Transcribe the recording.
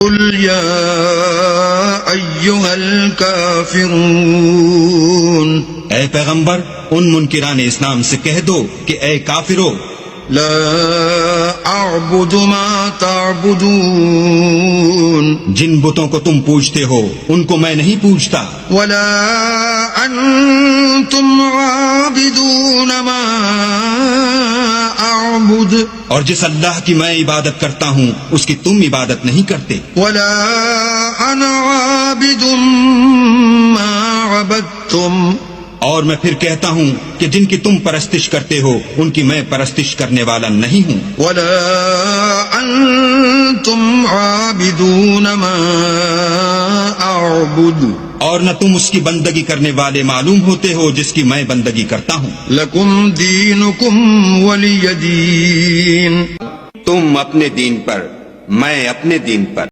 कुल या अय्युहल काफिरून, ए पैगंबर, उन मुनकिरान इस्लाम से कह दो कि ए काफिरो, ला अअबुदु मा तअबुदून, जिन बुतों को तुम पूजते हो उनको मैं नहीं पूजता, वला अंतुम आबिदून मा अअबुद, और जिस अल्लाह की मैं इबादत करता हूँ उसकी तुम इबादत नहीं करते, वला अना आबिदुम मा अबदतुम, और मैं फिर कहता हूँ कि जिनकी तुम परस्तिश करते हो उनकी मैं परस्तिश करने वाला नहीं हूँ, वला अंतुम आबिदून मा अअबुद, और न तुम उसकी बंदगी करने वाले मालूम होते हो जिसकी मैं बंदगी करता हूँ। लकुम दीनुकुम वलिय दीन, तुम अपने दीन पर, मैं अपने दीन पर।